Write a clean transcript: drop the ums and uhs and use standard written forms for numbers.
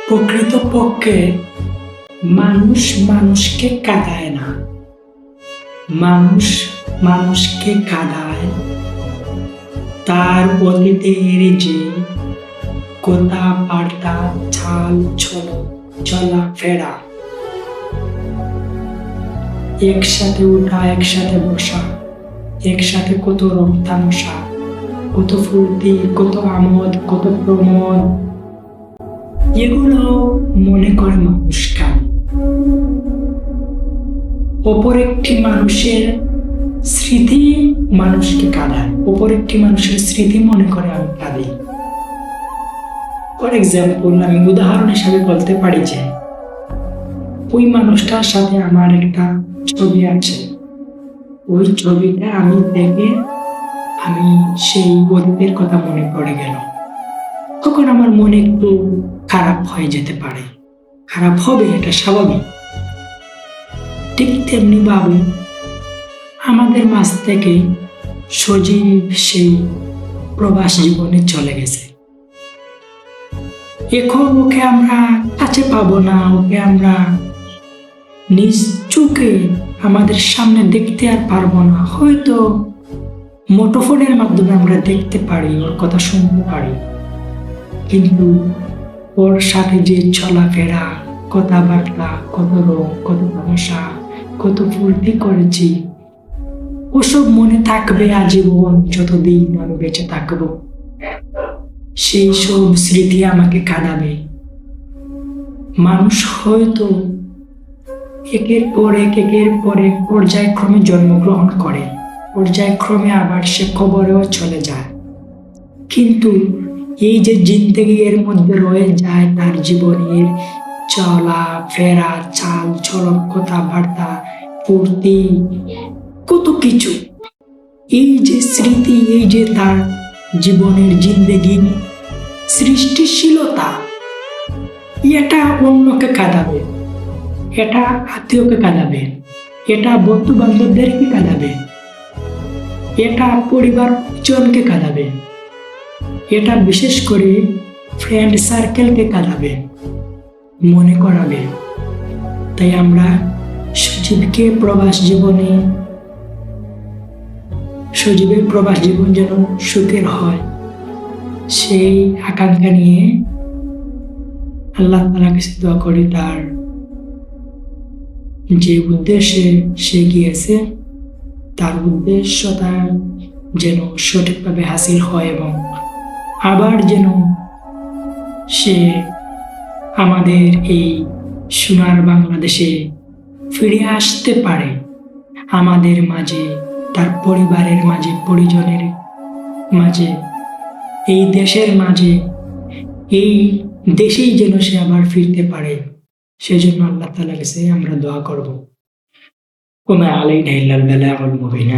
প্রকৃতপক্ষে মানুষ মানুষকে কাঁদায় না, মানুষ মানুষকে কাঁদায় তার অতীতের যে কথাবার্তা, চাল চলাফেরা, একসাথে উঠা, একসাথে বসা, একসাথে কত রং তামাশা, কত ফুর্তি, কত আমোদ, কত প্রমোদ, এগুলো মনে করে মানুষ কাঁদে। অপর একটি মানুষের স্মৃতি মানুষকে কাঁদায়, অপর একটি মানুষের স্মৃতি মনে করে আমি কাঁদি। ফর এক্সাম্পল, আমি উদাহরণ হিসাবে বলতে পারি যে ওই মানুষটার সাথে আমার একটা ছবি আছে, ওই ছবিটা আমি দেখে আমি সেই অতীতের কথা মনে পড়ে গেল, তখন আমার মনে একটু খারাপ হয়ে যেতে পারে, খারাপ হবে, এটা স্বাভাবিক। ঠিক তেমনি ভাবে আমাদের মাঝ থেকে সজীব সেই প্রবাস জীবনে চলে গেছে। এখন ওকে আমরা কাছে পাবো না, ওকে আমরা নিজ চোখে আমাদের সামনে দেখতে আর পারবো না। হয়তো মুঠোফোনের মাধ্যমে আমরা দেখতে পারি, ওর কথা শুনতে পারি, কিন্তু ওর সাথে যে চলাফেরা, কথাবার্তা, কত রং, কত তামাশা, কত ফুর্তি করেছি, ওসব মনে থাকবে আজীবন, যতদিন আমি বেঁচে থাকবো। সেই সব স্মৃতি আমাকে কাঁদাবে। মানুষ হয়তো একের পর এক পর্যায়ক্রমে জন্মগ্রহণ করে, পর্যায়ক্রমে আবার সে কবরেও চলে যায়, কিন্তু এই যে জিন্দেগি এর মধ্যে রয়ে যায় তার জীবনের চলা ফেরা, চাল চলন, কথাবার্তা, ফুর্তি, কত কিছু, এই যে স্মৃতি, এই যে তার জীবনের জিন্দেগির সৃষ্টিশীলতা, এটা অন্যকে কাঁদাবে, এটা আত্মীয়কে কাঁদাবে, এটা বন্ধু বান্ধবদেরকে কাঁদাবে, এটা পরিবার জনকে কাঁদাবে, এটা বিশেষ করে ফ্রেন্ড সার্কেলকে কাঁদাবে, মনে করাবে। তাই আমরা সজীবের প্রবাস জীবন যেন সুখের হয়, সেই আকাঙ্ক্ষা নিয়ে আল্লাহ তাআলার কাছে দোয়া করি, তার যে উদ্দেশ্যে সে গিয়েছে তার উদ্দেশ্যটা যেন সঠিকভাবে হাসিল হয় এবং আবার যেন সে আমাদের এই সোনার বাংলাদেশে ফিরে আসতে পারে, আমাদের মাঝে, তার পরিবারের মাঝে, পরিজনের মাঝে, এই দেশের মাঝে, এই দেশেই যেন সে আবার ফিরতে পারে। সেজন্য আল্লাহ তাআলার কাছে আমরা দোয়া করব। ওয়া মা আলাইনা ইল্লাল বালাগুল মুবিন।